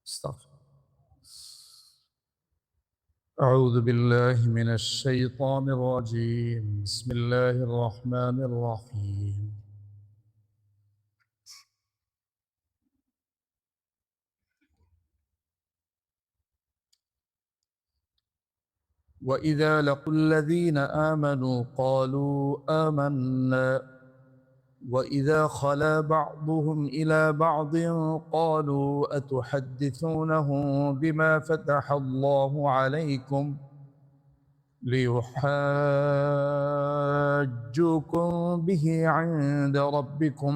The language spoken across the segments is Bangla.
استغفر. أعوذ بالله من الشيطان الرجيم. بسم الله الرحمن الرحيم. وإذا لقوا الذين آمنوا قالوا آمنا وإذا خلا بعضهم إلى بعض قالوا أتحدثونهم بما فتح الله عليكم ليحاجوكم به عند ربكم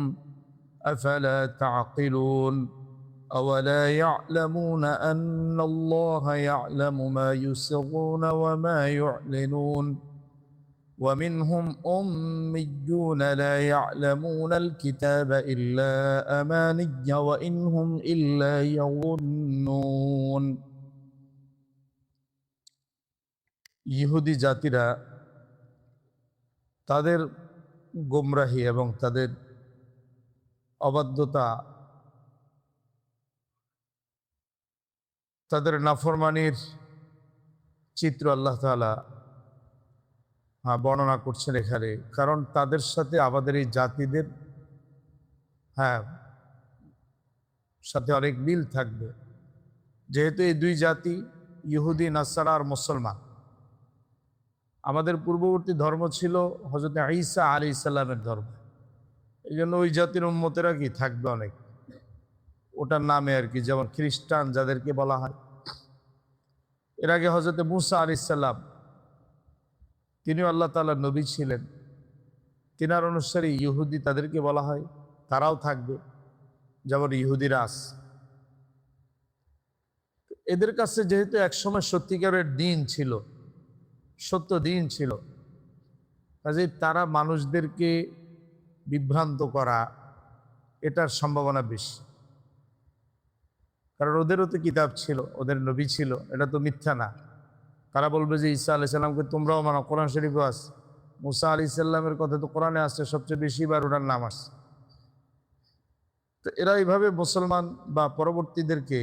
أفلا تعقلون أولا يعلمون أن الله يعلم ما يسرون وما يعلنون ومنهم أميون لا يعلمون الكتاب إلا أماني وإن هم إلا يظنون। ইহুদি জাতিরা তাদের গোমরাহি এবং তাদের অবাধ্যতা, তাদের নাফরমানির চিত্র আল্লাহ তাআলা বর্ণনা করছেন এখানে। কারণ তাদের সাথে আমাদের এই জাতিদের সাথে অনেক মিল থাকবে, যেহেতু এই দুই জাতি ইহুদি, নাসারা আর মুসলমান। আমাদের পূর্ববর্তী ধর্ম ছিল হযরত ঈসা আলাইহিস সালামের ধর্ম। এই জন্য ওই জাতির উম্মতেরা কি থাকবে অনেক, ওটার নামে আর কি, যেমন খ্রিস্টান যাদেরকে বলা হয়। এর আগে হযরত মুসা আলাইহিস সালাম, তিনিও আল্লাহ তাআলার নবী ছিলেন, তিনার অনুসারী ইহুদি তাদেরকে বলা হয়, তারাও থাকবে যেমন ইহুদিরা আছে। এদের কাছে যেহেতু একসময় সত্যিকারের দিন ছিল, সত্য দিন ছিল, কাজেই তারা মানুষদেরকে বিভ্রান্ত করা এটার সম্ভাবনা বেশি। কারণ ওদেরও তো কিতাব ছিল, ওদের নবী ছিল, এটা তো মিথ্যা না। তারা বলবে যে ঈসা আলাইহিস সালামকে তোমরাও মানো, কোরআন শরীফে আছে। মুসা আলাইহিস সালামের কথা তো কোরআনে আসছে, সবচেয়ে বেশি বার ওনার নাম আসছে। তো এরা এইভাবে মুসলমান বা পরবর্তীদেরকে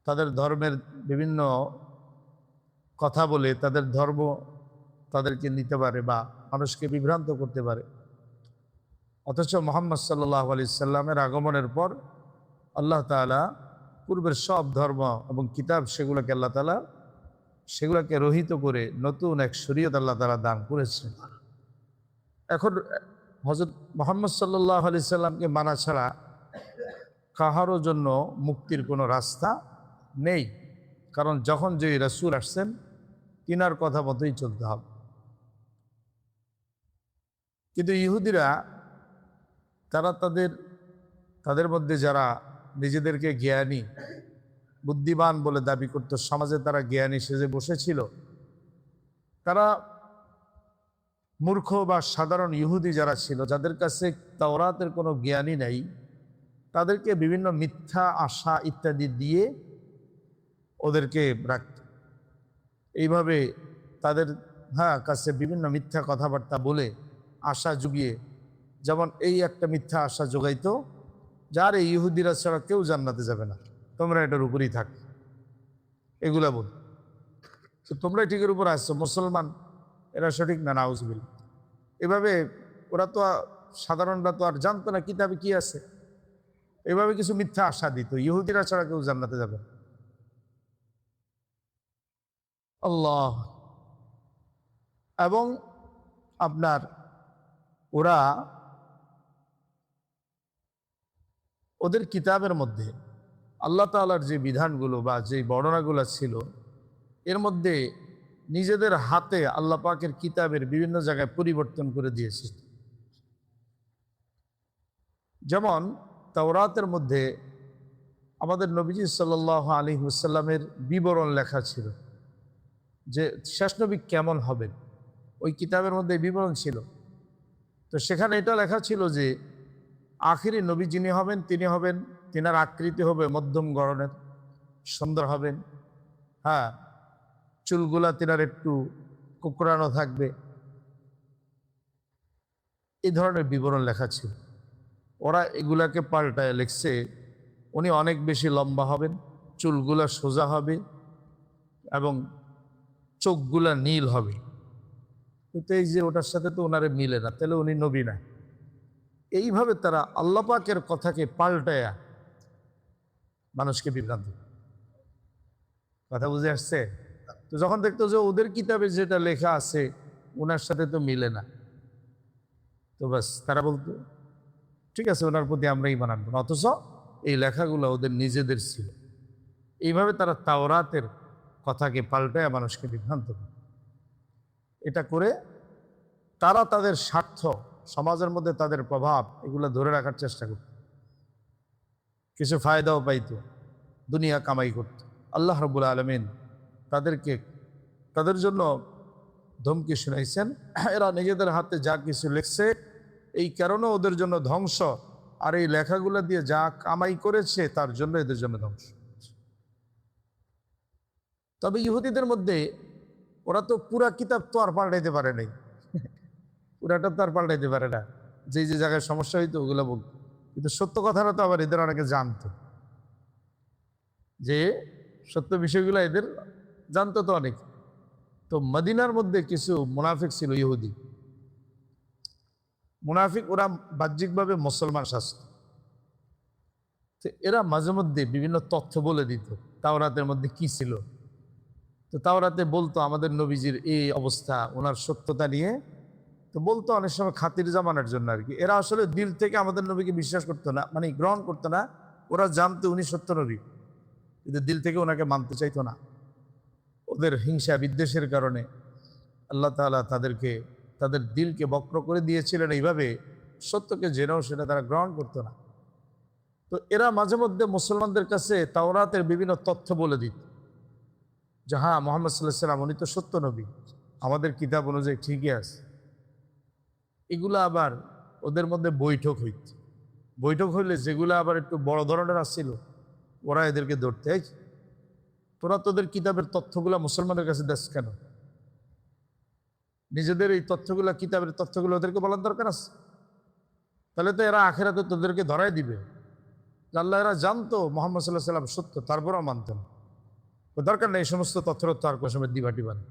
তাদের ধর্মের বিভিন্ন কথা বলে তাদের ধর্ম তাদেরকে নিতে পারে বা মানুষকে বিভ্রান্ত করতে পারে। অথচ মুহাম্মদ সাল্লাল্লাহু আলাইহি সাল্লামের আগমনের পর আল্লাহ তাআলা পূর্বের সব ধর্ম এবং কিতাব সেগুলোকে রহিত করে নতুন এক শরীয়ত আল্লাহ তাআলা দান করেছেন। এখন হযরত মুহাম্মদ সাল্লাল্লাহু আলাইহি সাল্লামকে মানা ছাড়া কাহারও জন্য মুক্তির কোনো রাস্তা নেই। কারণ যখন যে রাসূল আসছেন তিনার কথা মতোই চলতে হবে। কিন্তু ইহুদিরা, তারা তাদের মধ্যে যারা নিজেদেরকে জ্ঞানী বুদ্ধিমান বলে দাবি করত, সমাজে তারা জ্ঞানী সেজে বসেছিল, তারা মূর্খ বা সাধারণ ইহুদি যারা ছিল, যাদের কাছে তাওরাতের কোনো জ্ঞানই নাই, তাদেরকে বিভিন্ন মিথ্যা আশা ইত্যাদি দিয়ে ওদেরকে রাখত। এইভাবে তাদের কাছে বিভিন্ন মিথ্যা কথাবার্তা বলে আশা জুগিয়ে, যেমন এই একটা মিথ্যা আশা জোগাইতো, যার এই ইহুদিরা ছাড়া কেউ জান্নাতে যাবে না, তোমরা এটার উপরেই থাক, এগুলা বল, তো তোমরা ঠিকের উপর আসছো, মুসলমান এরা সঠিক না, নাউজুবিল্লাহ। এভাবে ওরা তো সাধারণরা তো আর জানতো না কিতাবে কি আছে, এভাবে কিছু মিথ্যা আশা দিত, ইহুদিরা ছাড়া কেউ জান্নাতে যাবে না। আল্লাহ। এবং আপনার ওদের কিতাবের মধ্যে আল্লাহ তাআলার যে বিধানগুলো বা যে বর্ণনাগুলো ছিল, এর মধ্যে নিজেদের হাতে আল্লাহ পাকের কিতাবের বিভিন্ন জায়গায় পরিবর্তন করে দিয়েছে। যেমন তাওরাতের মধ্যে আমাদের নবীজি সাল্লাল্লাহু আলাইহি ওয়াসাল্লামের বিবরণ লেখা ছিল যে শেষ নবী কেমন হবেন, ওই কিতাবের মধ্যে বিবরণ ছিল। তো সেখানে এটা লেখা ছিল যে আখিরি নবী যিনি হবেন তিনার আকৃতি হবে মধ্যম গড়নের, সুন্দর হবেন, চুলগুলা তিনার একটু কুকরানো থাকবে, এই ধরনের বিবরণ লেখা ছিল। ওরা এগুলাকে পাল্টায় লিখছে উনি অনেক বেশি লম্বা হবেন, চুলগুলা সোজা হবে এবং চোখগুলা নীল হবে। কিন্তু এই যে ওটার সাথে তো ওনারে মিলে না, তাহলে উনি নবী না। এইভাবে তারা আল্লাহ পাকের কথাকে পাল্টায়া মানুষকে বিভ্রান্ত। কথা বুঝে আসছে? তো যখন দেখতো যে ওদের কিতাবে যেটা লেখা আছে ওনার সাথে তো মিলে না, তো বাস তারা বলতো ঠিক আছে ওনার প্রতি আমরা ঈমান আনবো না, অথচ এই লেখাগুলো ওদের নিজেদের ছিল। এইভাবে তারা তাওরাতের কথাকে পাল্টায় মানুষকে বিভ্রান্ত করে। এটা করে তারা তাদের স্বার্থ, সমাজের মধ্যে তাদের প্রভাব, এগুলো ধরে রাখার চেষ্টা করত, কিছু ফায়দাও পাইত, দুনিয়া কামাই করত। আল্লাহ রাব্বুল আলামিন তাদের জন্য ধমকি শুনাইছেন, এরা নিজেদের হাতে যা কিছু লিখছে এই কারণে ওদের জন্য ধ্বংস, আর এই লেখাগুলো দিয়ে যা কামাই করেছে তার জন্য এদের জন্য ধ্বংস। তবে ইহুদিদের মধ্যে ওরা তো পুরা কিতাব তো আর পাল্টাইতে পারে নাই, পুরাটা তো আর পাল্টাইতে পারে না, যে যে জায়গায় সমস্যা হইতো ওগুলো বলতো। কিন্তু সত্য কথাটা তো আবার এদের অনেকে জানতো, যে সত্য বিষয়গুলো এদের জানতো তো অনেক। তো মদিনার মধ্যে কিছু মুনাফিক ছিল, ইহুদি মুনাফিক, ওরা বাহ্যিকভাবে মুসলমান শাসত। তো এরা মাঝে মধ্যে বিভিন্ন তথ্য বলে দিত তাওরাতের মধ্যে কি ছিল। তো তাওরাতে বলতো আমাদের নবীজির এই অবস্থা, ওনার সত্যতা নিয়ে তো বলতো, অনেক সময় খাতির জামানোর জন্য আর কি। এরা আসলে দিল থেকে আমাদের নবীকে বিশ্বাস করতো না, মানে গ্রহণ করতো না। ওরা জানতো উনি সত্য নবী, কিন্তু দিল থেকে ওনাকে মানতে চাইতো না। ওদের হিংসা বিদ্বেষের কারণে আল্লাহ তাআলা তাদের দিলকে বক্র করে দিয়েছিলেন এইভাবে, সত্যকে জেনেও সেটা তারা গ্রহণ করতো না। তো এরা মাঝে মধ্যে মুসলমানদের কাছে তাওরাতের বিভিন্ন তথ্য বলে দিত, যে হ্যাঁ মুহাম্মদ সাল্লাল্লাহু আলাইহি ওয়াসাল্লাম উনি তো সত্য নবী, আমাদের কিতাব অনুযায়ী ঠিকই আছে। এগুলো আবার ওদের মধ্যে বৈঠক হইত। বৈঠক হইলে যেগুলো আবার একটু বড় ধরনের আসছিল, ওরা এদেরকে ধরতে, তোরা তোদের কিতাবের তথ্যগুলা মুসলমানের কাছে দেশ কেন? নিজেদের এই তথ্যগুলা, কিতাবের তথ্যগুলো ওদেরকে বলার দরকার আছে? তাহলে তো এরা আখেরাতে তোদেরকে ধরাই দিবে। আল্লাহ, এরা জানতো মুহাম্মদ সাল্লাল্লাহু আলাইহি ওয়াসাল্লাম সত্য, তারপরেও মানতেন। দরকার নেই এই সমস্ত তথ্যের আর কোনো সময় দিবাটি বানে।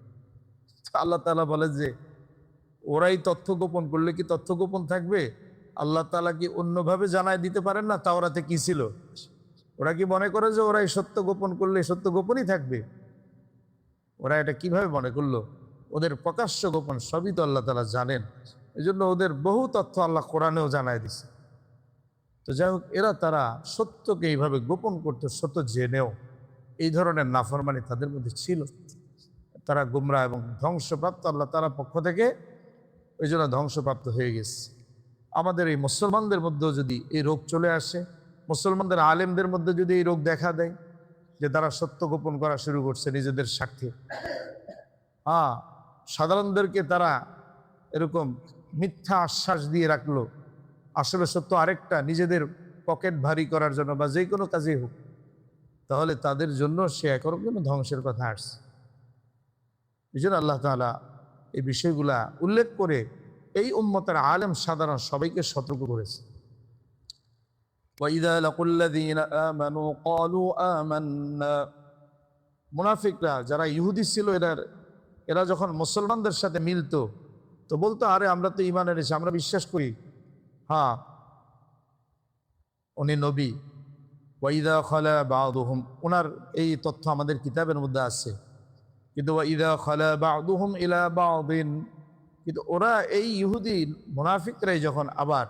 আল্লাহ তাআলা বলে যে ওরাই তথ্য গোপন করলে কি তথ্য গোপন থাকবে? আল্লাহ তাআলা কি অন্যভাবে জানায় দিতে পারেন না তাওরাতে কি ছিল? ওরা কি মনে করে যে ওরাই সত্য গোপন করলে সত্য গোপনই থাকবে? ওরা এটা কিভাবে মনে করলো? ওদের প্রকাশ্য গোপন সবই তো আল্লাহ তাআলা জানেন। এই জন্য ওদের বহু তথ্য আল্লাহ কোরআনেও জানায় দিছে। তো যাই হোক, তারা সত্যকে এইভাবে গোপন করতো, সত্য জেনেও এই ধরনের নাফরমানি তাদের মধ্যে ছিল। তারা গুমরাহ এবং ধ্বংসপ্রাপ্ত আল্লাহ তাআলার পক্ষ থেকে, ওই জন্য ধ্বংসপ্রাপ্ত হয়ে গেছে। আমাদের এই মুসলমানদের মধ্যেও যদি এই রোগ চলে আসে, মুসলমানদের আলেমদের মধ্যে যদি এই রোগ দেখা দেয়, যে তারা সত্য গোপন করা শুরু করছে নিজেদের স্বার্থে, সাধারণদেরকে তারা এরকম মিথ্যা আশ্বাস দিয়ে রাখলো, আসলে সত্য আরেকটা, নিজেদের পকেট ভারী করার জন্য বা যে কোনো কাজেই হোক, তাহলে তাদের জন্য সে একরকম ধ্বংসের কথা আসছে। এই জন্য আল্লাহ তাআলা এই বিষয়গুলা উল্লেখ করে এই উম্মতের আলেম সাধারণ সবাইকে সতর্ক করেছে। وَإِذَا لَقُوا الَّذِينَ آمَنُوا قَالُوا آمَنَّا, মুনাফিকরা যারা ইহুদি ছিল, এরা যখন মুসলমানদের সাথে মিলতো তো বলতো, আরে আমরা তো ঈমান এনেছি, আমরা বিশ্বাস করি, হ্যাঁ উনি নবী। ওয়াইদা খালা বা'দুহুম, ওনার এই তথ্য আমাদের কিতাবের মধ্যে আছে। কিন্তু ওয়াইদা খালা বা'দুহুম ইলা বা'দিন, কিন্তু ওরা এই ইহুদি মুনাফিকরাই যখন আবার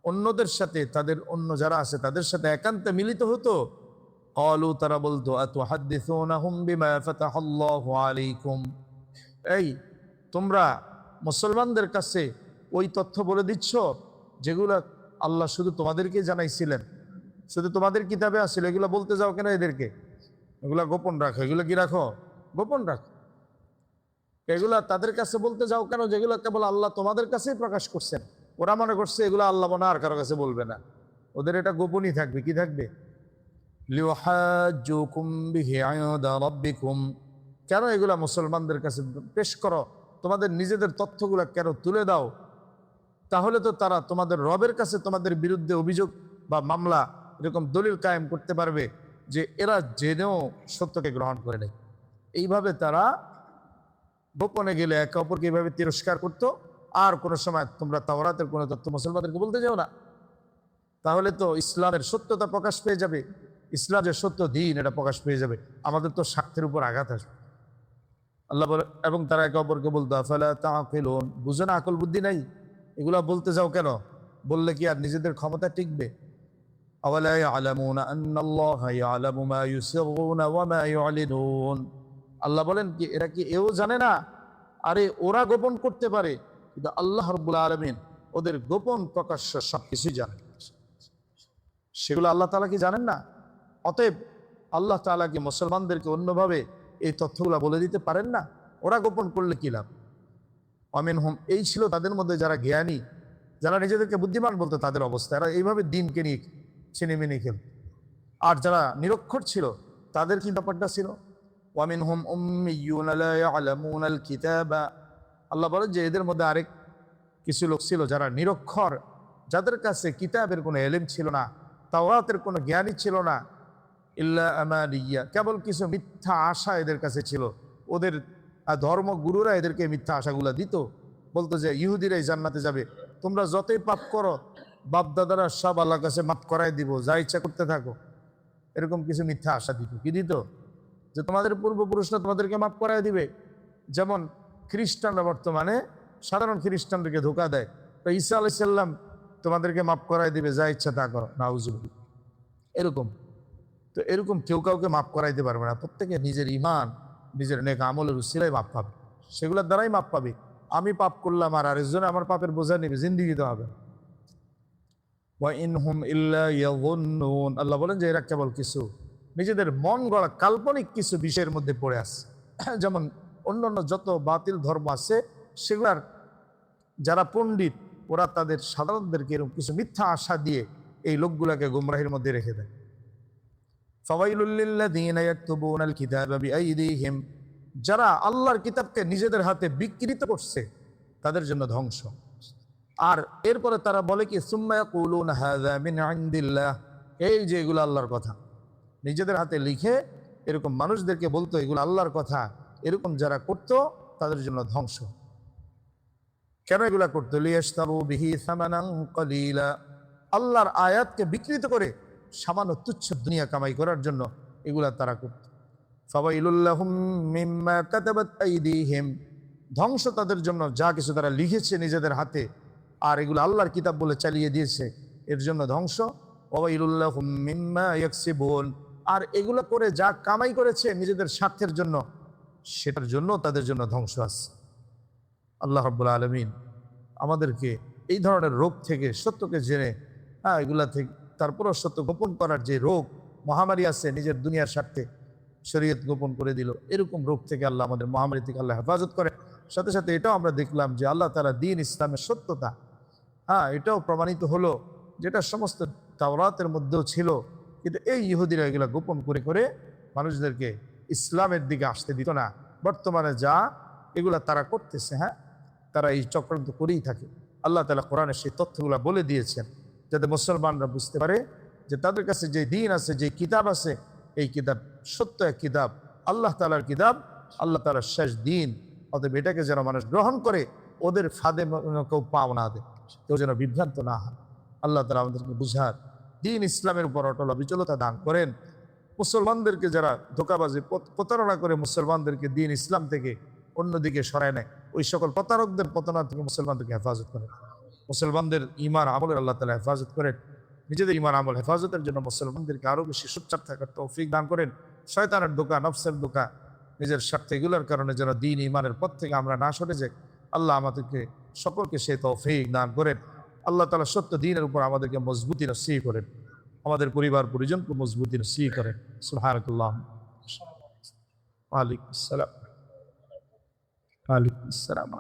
অন্যদের সাথে, তাদের অন্য যারা আছে তাদের সাথে একান্তে মিলিত হতো, ক্বালু, তারা বলতো, আতুহাদ্দিসুনাহুম বিমা ফাতাহাল্লাহু আলাইকুম, এই তোমরা মুসলমানদের কাছে ওই তথ্য বলে দিচ্ছ যেগুলো আল্লাহ শুধু তোমাদেরকে জানাইছিলেন, শুধু তোমাদের কিতাবে আসছিল, এগুলো বলতে যাও কেন এদেরকে? এগুলা গোপন রাখো। এগুলো কি রাখো? গোপন রাখো। এগুলা তাদের কাছে বলতে যাও কেন যেগুলো কেবল আল্লাহ তোমাদের কাছেই প্রকাশ করছেন? ওরা মনে করছে এগুলো আল্লাহ মনে আর কারো কাছে বলবে না, ওদের এটা গোপনই থাকবে। কি থাকবে? লিউহাজ্জুকুম বিহি ইনদা রাব্বিকুম, কেন এগুলা মুসলমানদের কাছে পেশ করো? তোমাদের নিজেদের তথ্যগুলা কেন তুলে দাও? তাহলে তো তারা তোমাদের রবের কাছে তোমাদের বিরুদ্ধে অভিযোগ বা মামলা এরকম দলিল কায়েম করতে পারবে যে এরা জেনেও সত্যকে গ্রহণ করে নেয়। এইভাবে তারা গোপনে গেলে একে অপরকে এইভাবে তিরস্কার করতো। আর কোনো সময় তোমরা তাওরাতের কোনো তথ্য মুসলমানদেরকে বলতে যাও না, তাহলে তো ইসলামের সত্যতা প্রকাশ পেয়ে যাবে, ইসলাম যে সত্য দিন এটা প্রকাশ পেয়ে যাবে, আমাদের তো স্বার্থের উপর আঘাত আসবে। আল্লাহ বলে, এবং তারা একে অপরকে বলতো আফালা তাআকিলুন, বুঝো না, আকল বুদ্ধি নাই, এগুলা বলতে যাও কেন? বললে কি আর নিজেদের ক্ষমতা টিকবে? আওয়ালা ইয়ালামুনা আন্নাল্লাহা ইয়ালামু মা ইউসিররুনা ওয়া মা ইউলিনুন, আল্লাহ বলেন কি এরা কি এও জানে না? আরে ওরা গোপন করতে পারে, কিন্তু আল্লাহ রাব্বুল আলামিন ওদের গোপন প্রকাশ্য সবকিছুই জানেন। সেগুলো আল্লাহ তাআলা কি জানেন না? অতএব আল্লাহ তাআলা কি মুসলমানদেরকে অন্যভাবে এই তথ্যগুলো বলে দিতে পারেন না? ওরা গোপন করলে কি লাভ? আমিনহুম, এই ছিল তাদের মধ্যে যারা জ্ঞানী, যারা নিজেদেরকে বুদ্ধিমান বলতো, তাদের অবস্থা এরা এইভাবে দিনকে নিয়ে ছিনিমিনি খেল। আর যারা নিরক্ষর ছিল তাদের কি ব্যাপারটা ছিল? ওয়ামিনহুম উম্মিয়ুনা লা ইয়ালামুনাল কিতাবা, আল্লাহ বলেন যে এদের মধ্যে আরেক কিছু লোক ছিল যারা নিরক্ষর, যাদের কাছে কিতাবের কোনো এলেম ছিল না, তাওরাতের কোনো জ্ঞানই ছিল না। ইল্লা আমানিয়া, কেবল কিছু মিথ্যা আশা এদের কাছে ছিল। ওদের ধর্মগুরুরা এদেরকে মিথ্যা আশাগুলা দিত, বলতো যে ইহুদিরাই জান্নাতে যাবে, তোমরা যতই পাপ করো বাপদাদারা সব আল্লাহর কাছে মাফ করাই দিব, যা ইচ্ছা করতে থাকো। এরকম কিছু মিথ্যা আশা দিত। কি দিত? যে তোমাদের পূর্বপুরুষরা তোমাদেরকে মাফ করাই দিবে। যেমন খ্রিস্টানরা বর্তমানে সাধারণ খ্রিস্টানদেরকে ধোকা দেয়, তো ঈসা আলাইহিস সালাম তোমাদেরকে মাফ করাই দিবে, যা ইচ্ছা তা করো, নাউজুবিল্লাহ। এরকম তো এরকম কেউ কাউকে মাফ করাইতে পারবে না। প্রত্যেকে নিজের ঈমান, নিজের নেক আমলের উসিলায় মাফ পাবে, সেগুলোর দ্বারাই মাফ পাবে। আমি পাপ করলাম আর আরেকজন আমার পাপের বোঝা নেবে, জিন্দিগিতে হবে। ওয়া ইনহুম ইল্লা ইয়াযুন্নুন, আল্লাহ বলেন যে এরা কেবল কিছু নিজেদের মন গড়া কাল্পনিক কিছু বিষয়ের মধ্যে পড়ে আছে। যেমন অন্যান্য যত বাতিল ধর্ম আছে সেগুলার যারা পণ্ডিত ওরা তাদের সাধারণদেরকে এরকম কিছু মিথ্যা আশা দিয়ে এই লোকগুলাকে গুমরাহির মধ্যে রেখে দেয়। ফাওয়াইলুল লিল্লাযীনা ইয়াকতুবুনাল কিতাবা বিআইদিহিম, যারা আল্লাহর কিতাবকে নিজেদের হাতে বিকৃত করছে তাদের জন্য ধ্বংস। আর এরপরে তারা বলে কি সুম্মা ইয়াকুলুনা হাযা মিন ইনদিল্লাহ, এই যে এগুলো আল্লাহর কথা, নিজেদের হাতে লিখে এরকম মানুষদেরকে বলতো এগুলো আল্লাহর কথা, এরকম যারা করতো তাদের জন্য ধ্বংস। কেন এগুলা করতো? লিয়াশতারু বিহি সামানান কলিলা, আল্লাহর আয়াতকে বিকৃত করে সামান্য তুচ্ছ দুনিয়া কামাই করার জন্য এগুলা তারা করত। ফাওয়াইলুল লাহুম মিম্মা কাতাবাত আইদিহিম, ধ্বংস তাদের জন্য যা কিছু তারা লিখেছে নিজেদের হাতে আর এগুলো আল্লাহর কিতাব বলে চালিয়ে দিয়েছে, এর জন্য ধ্বংস। ওয়াইলুল লাহুম মিম্মা ইয়াকসিবুন, আর এগুলো করে যা কামাই করেছে নিজেদের স্বার্থের জন্য সেটার জন্য তাদের জন্য ধ্বংস আছে। আল্লাহ রাব্বুল আলামিন আমাদেরকে এই ধরনের রোগ থেকে, সত্যকে জেনে এগুলা থেকে তারপরও সত্য গোপন করার যে রোগ মহামারী আছে, নিজের দুনিয়ার স্বার্থে শরীয়ত গোপন করে দিল, এরকম রোগ থেকে আল্লাহ আমাদের মহামারী থেকে আল্লাহ হেফাজত করে। সাথে সাথে এটাও আমরা দেখলাম যে আল্লাহ তাআলা দ্বীন ইসলামের সত্যতা, এটাও প্রমাণিত হলো, যেটা সমস্ত তাওরাতের মধ্যেও ছিল, কিন্তু এই ইহুদিরা এগুলা গোপন করে করে মানুষদেরকে ইসলামের দিকে আসতে দিত না। বর্তমানে যা এগুলা তারা করতেছে, তারা এই চক্রান্ত করেই থাকে। আল্লাহ তাআলা কোরআনে সেই তথ্যগুলো বলে দিয়েছেন যাতে মুসলমানরা বুঝতে পারে যে তাদের কাছে যে দ্বীন আছে, যে কিতাব আছে, এই কিতাব সত্য এক কিতাব, আল্লাহ তাআলার কিতাব, আল্লাহ তাআলার শেষ দিন। অতএব এটাকে যেন মানুষ গ্রহণ করে, ওদের ফাঁদে কেউ পাও না দেয়, কেউ যেন বিভ্রান্ত না হয়। আল্লাহ তাআলা আমাদেরকে বুঝার, দ্বীন ইসলামের উপর অটল অবিচলতা দান করেন। মুসলমানদেরকে যারা ধোঁকাবাজি প্রতারণা করে মুসলমানদেরকে দ্বীন ইসলাম থেকে অন্যদিকে সরায় নেয়, ওই সকল প্রতারকদের প্রতারণা থেকে মুসলমানদেরকে হেফাজত করেন। মুসলমানদের ঈমান আমলের আল্লাহ তাআলা হেফাজত করেন। নিজেদের ঈমান আমল হেফাজতের জন্য মুসলমানদেরকে আরো বেশি সোচ্চার থাকার তৌফিক দান করেন। শয়তানের ধোঁকা, নফসের ধোঁকা, নিজের স্বার্থে এগুলোর কারণে যেন দ্বীন ঈমানের পথ থেকে আমরা না সরে যাই, আল্লাহ আমাদেরকে সকলকে সে তৌফিক দান করেন। আল্লাহ তাআলা সত্য দ্বীনের উপর আমাদেরকে মজবুতি নসিব করেন, আমাদের পরিবার পরিজনকে মজবুতি নসিব করেন। সুবহানাল্লাহ। ওয়ালাইকুম আসসালাম। ওয়ালাইকুম আসসালাম।